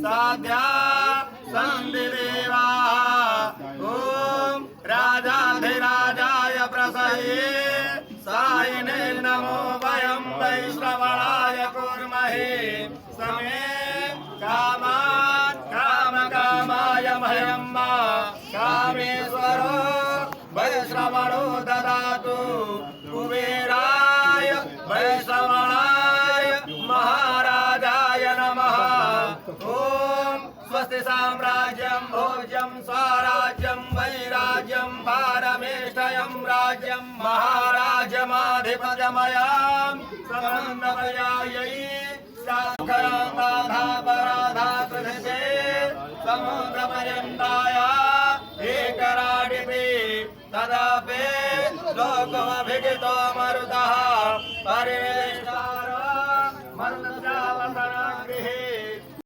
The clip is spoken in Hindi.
साध्या संधिदेवा ओम राजाधिराजाय प्रसये सायिने नमो वयं वैश्रवणाय कुर्महे समे कामकामाय मह्यं कामेश्वरो वैश्रवणो ददातु कुबेराय वैश्रवणाय महाराजाय नमः ओम स्वस्ति साम्राज्यं भोज्यं स्वराज्यं वैराज्यं पारमेष्ठयं राज्यं महाराजमाधिपत्यमयं समन्वयायै साखराधापराधाकृते समुद्रपर्यन्ताय एकराडिपि तदापि लोकमभिजितो मरुतः परिवेष्ट